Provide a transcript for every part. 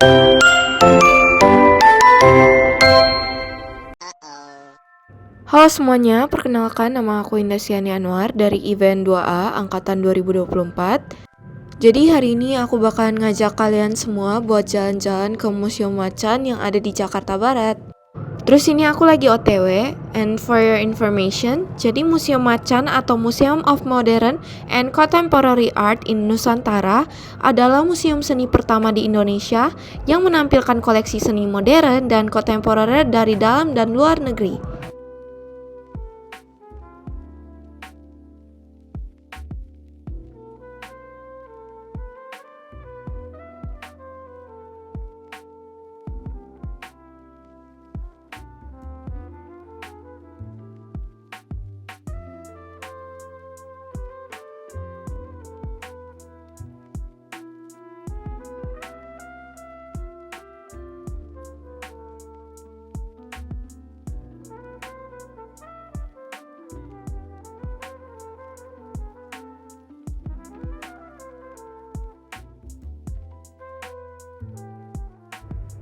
Halo semuanya, perkenalkan nama aku Indah Siani Anwar dari event 2A Angkatan 2024. Jadi hari ini aku bakalan ngajak kalian semua buat jalan-jalan ke Museum Macan yang ada di Jakarta Barat. Terus ini aku lagi OTW, and for your information, jadi Museum Macan atau Museum of Modern and Contemporary Art in Nusantara adalah museum seni pertama di Indonesia yang menampilkan koleksi seni modern dan kontemporer dari dalam dan luar negeri.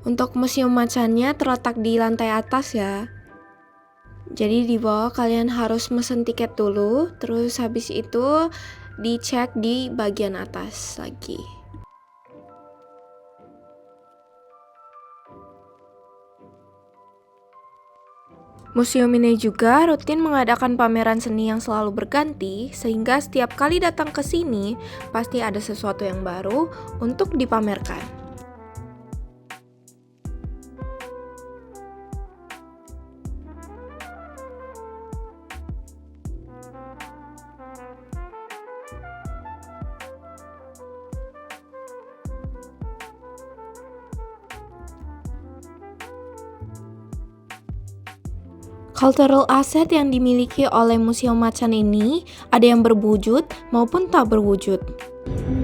Untuk museum macannya terletak di lantai atas ya. Jadi di bawah kalian harus mesen tiket dulu, terus habis itu dicek di bagian atas lagi. Museum ini juga rutin mengadakan pameran seni yang selalu berganti, sehingga setiap kali datang ke sini pasti ada sesuatu yang baru untuk dipamerkan. Cultural asset yang dimiliki oleh Museum Macan ini ada yang berwujud maupun tak berwujud.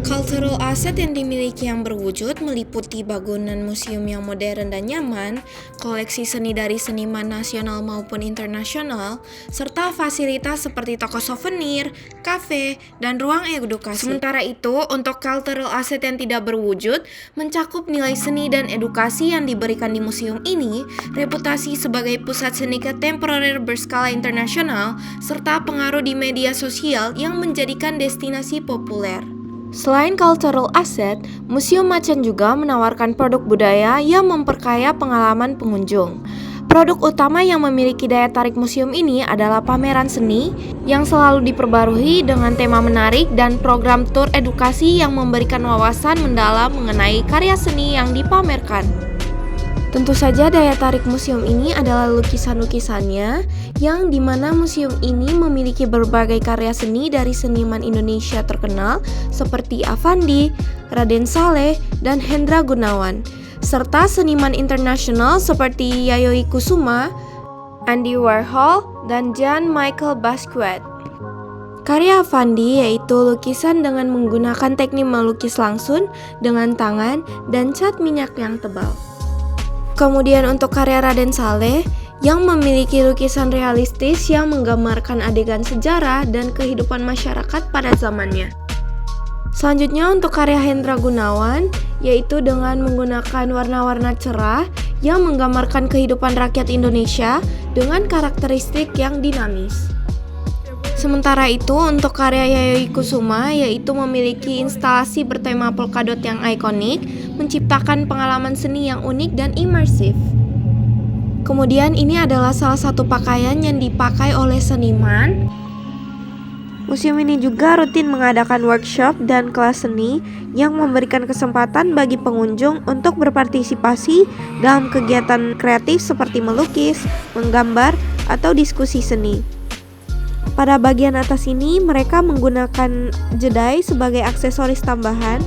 Cultural asset yang dimiliki yang berwujud meliputi bangunan museum yang modern dan nyaman, koleksi seni dari seniman nasional maupun internasional, serta fasilitas seperti toko souvenir, kafe, dan ruang edukasi. Sementara itu, untuk cultural asset yang tidak berwujud, mencakup nilai seni dan edukasi yang diberikan di museum ini, reputasi sebagai pusat seni kontemporer berskala internasional, serta pengaruh di media sosial yang menjadikan destinasi populer. Selain cultural asset, Museum Macan juga menawarkan produk budaya yang memperkaya pengalaman pengunjung. Produk utama yang memiliki daya tarik museum ini adalah pameran seni yang selalu diperbarui dengan tema menarik dan program tur edukasi yang memberikan wawasan mendalam mengenai karya seni yang dipamerkan. Tentu saja daya tarik museum ini adalah lukisan-lukisannya, yang dimana museum ini memiliki berbagai karya seni dari seniman Indonesia terkenal seperti Affandi, Raden Saleh, dan Hendra Gunawan, serta seniman internasional seperti Yayoi Kusuma, Andy Warhol, dan Jean-Michel Basquiat. Karya Affandi yaitu lukisan dengan menggunakan teknik melukis langsung dengan tangan dan cat minyak yang tebal. Kemudian untuk karya Raden Saleh yang memiliki lukisan realistis yang menggambarkan adegan sejarah dan kehidupan masyarakat pada zamannya. Selanjutnya untuk karya Hendra Gunawan yaitu dengan menggunakan warna-warna cerah yang menggambarkan kehidupan rakyat Indonesia dengan karakteristik yang dinamis. Sementara itu untuk karya Yayoi Kusuma yaitu memiliki instalasi bertema polkadot yang ikonik, menciptakan pengalaman seni yang unik dan imersif. Kemudian ini adalah salah satu pakaian yang dipakai oleh seniman. Museum ini juga rutin mengadakan workshop dan kelas seni yang memberikan kesempatan bagi pengunjung untuk berpartisipasi dalam kegiatan kreatif seperti melukis, menggambar, atau diskusi seni. Pada bagian atas ini mereka menggunakan jedai sebagai aksesoris tambahan.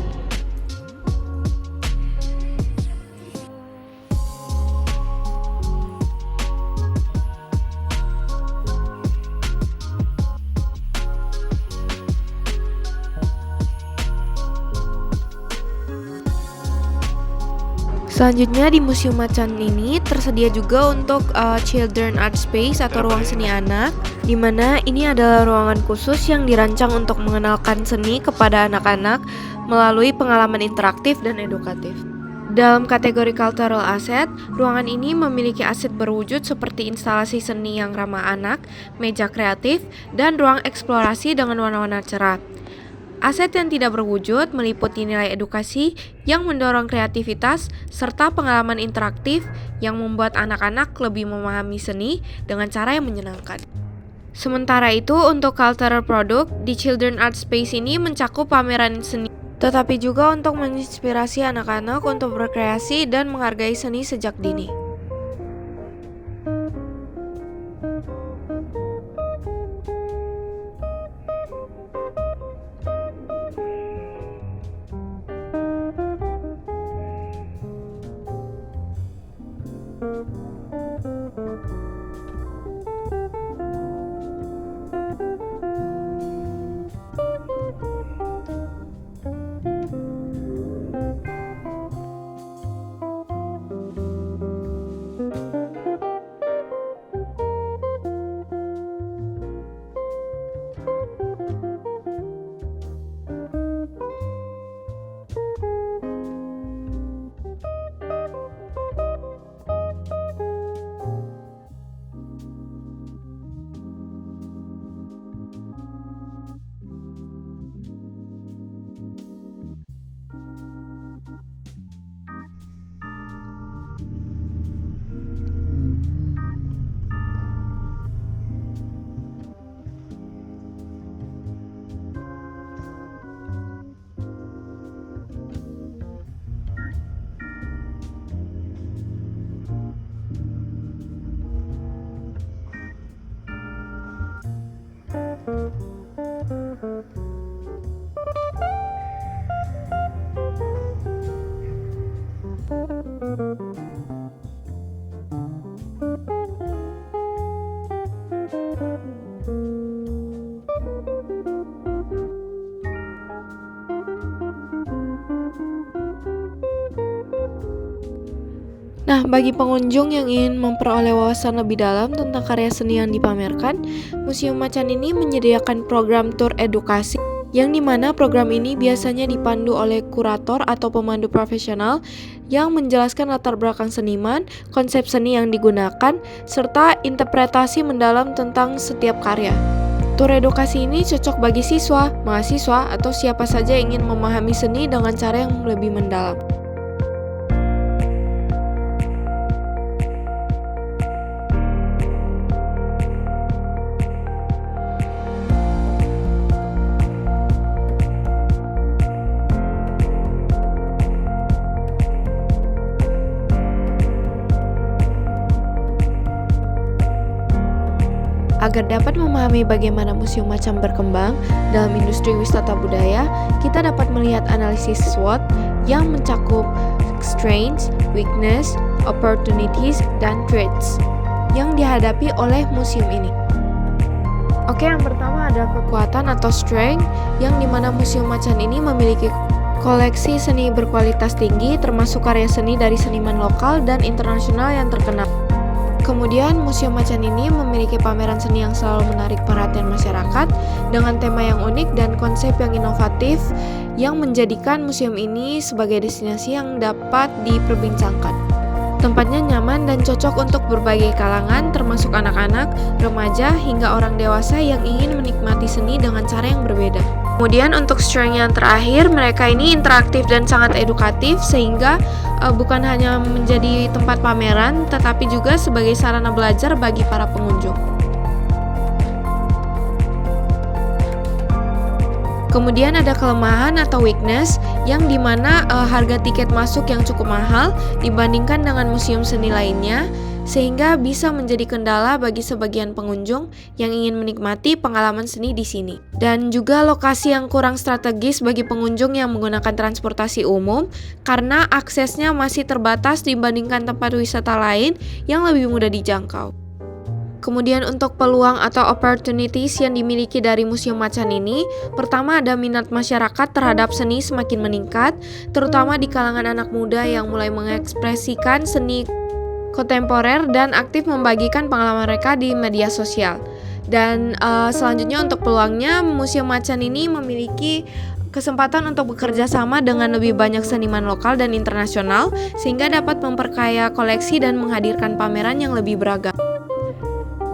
Selanjutnya di Museum Macan ini tersedia juga untuk Children Art Space atau ruang seni anak, di mana ini adalah ruangan khusus yang dirancang untuk mengenalkan seni kepada anak-anak melalui pengalaman interaktif dan edukatif. Dalam kategori cultural asset, ruangan ini memiliki aset berwujud seperti instalasi seni yang ramah anak, meja kreatif, dan ruang eksplorasi dengan warna-warna cerah. Aset yang tidak berwujud meliputi nilai edukasi yang mendorong kreativitas serta pengalaman interaktif yang membuat anak-anak lebih memahami seni dengan cara yang menyenangkan. Sementara itu, untuk cultural product, di Children Art Space ini mencakup pameran seni, tetapi juga untuk menginspirasi anak-anak untuk berkreasi dan menghargai seni sejak dini. Nah, bagi pengunjung yang ingin memperoleh wawasan lebih dalam tentang karya seni yang dipamerkan, Museum Macan ini menyediakan program tur edukasi yang dimana program ini biasanya dipandu oleh kurator atau pemandu profesional yang menjelaskan latar belakang seniman, konsep seni yang digunakan, serta interpretasi mendalam tentang setiap karya. Tur edukasi ini cocok bagi siswa, mahasiswa, atau siapa saja yang ingin memahami seni dengan cara yang lebih mendalam. Agar dapat memahami bagaimana Museum Macan berkembang dalam industri wisata budaya, kita dapat melihat analisis SWOT yang mencakup strengths, weakness, opportunities, dan threats yang dihadapi oleh museum ini. Oke, yang pertama ada kekuatan atau strength, yang dimana Museum Macan ini memiliki koleksi seni berkualitas tinggi, termasuk karya seni dari seniman lokal dan internasional yang terkenal. Kemudian, Museum Macan ini memiliki pameran seni yang selalu menarik perhatian masyarakat dengan tema yang unik dan konsep yang inovatif yang menjadikan museum ini sebagai destinasi yang dapat diperbincangkan. Tempatnya nyaman dan cocok untuk berbagai kalangan, termasuk anak-anak, remaja, hingga orang dewasa yang ingin menikmati seni dengan cara yang berbeda. Kemudian untuk strength yang terakhir, mereka ini interaktif dan sangat edukatif sehingga bukan hanya menjadi tempat pameran, tetapi juga sebagai sarana belajar bagi para pengunjung. Kemudian ada kelemahan atau weakness, yang dimana harga tiket masuk yang cukup mahal dibandingkan dengan museum seni lainnya, sehingga bisa menjadi kendala bagi sebagian pengunjung yang ingin menikmati pengalaman seni di sini. Dan juga lokasi yang kurang strategis bagi pengunjung yang menggunakan transportasi umum, karena aksesnya masih terbatas dibandingkan tempat wisata lain yang lebih mudah dijangkau. Kemudian untuk peluang atau opportunities yang dimiliki dari Museum Macan ini, pertama ada minat masyarakat terhadap seni semakin meningkat, terutama di kalangan anak muda yang mulai mengekspresikan seni kontemporer dan aktif membagikan pengalaman mereka di media sosial. Dan selanjutnya untuk peluangnya, Museum Macan ini memiliki kesempatan untuk bekerja sama dengan lebih banyak seniman lokal dan internasional, sehingga dapat memperkaya koleksi dan menghadirkan pameran yang lebih beragam.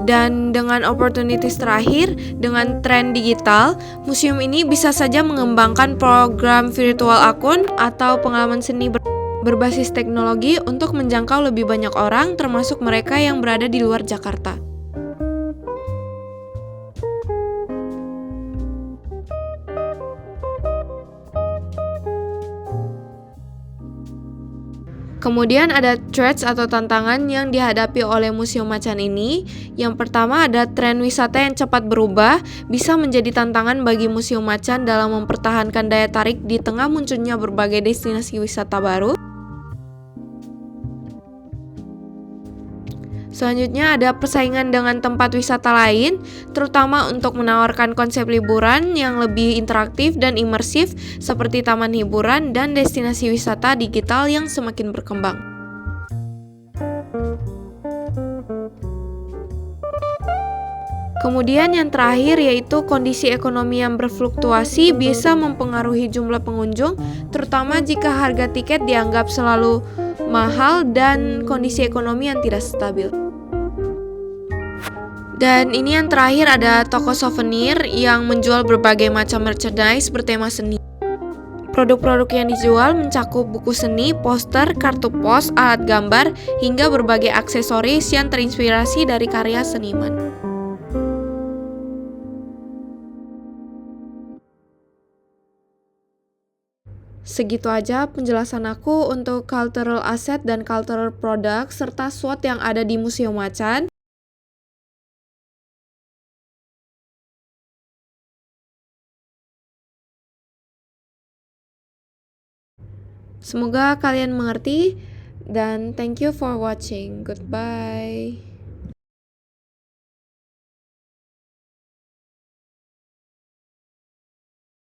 Dan dengan opportunities terakhir, dengan tren digital, museum ini bisa saja mengembangkan program virtual akun atau pengalaman seni berbasis teknologi untuk menjangkau lebih banyak orang, termasuk mereka yang berada di luar Jakarta. Kemudian ada threats atau tantangan yang dihadapi oleh Museum Macan ini. Yang pertama ada tren wisata yang cepat berubah, bisa menjadi tantangan bagi Museum Macan dalam mempertahankan daya tarik di tengah munculnya berbagai destinasi wisata baru. Selanjutnya ada persaingan dengan tempat wisata lain, terutama untuk menawarkan konsep liburan yang lebih interaktif dan imersif seperti taman hiburan dan destinasi wisata digital yang semakin berkembang. Kemudian yang terakhir yaitu kondisi ekonomi yang berfluktuasi bisa mempengaruhi jumlah pengunjung, terutama jika harga tiket dianggap selalu mahal dan kondisi ekonomi yang tidak stabil. Dan ini yang terakhir ada toko souvenir yang menjual berbagai macam merchandise bertema seni. Produk-produk yang dijual mencakup buku seni, poster, kartu pos, alat gambar, hingga berbagai aksesoris yang terinspirasi dari karya seniman. Segitu aja penjelasan aku untuk cultural asset dan cultural product serta SWOT yang ada di Museum Macan. Semoga kalian mengerti dan thank you for watching. Goodbye.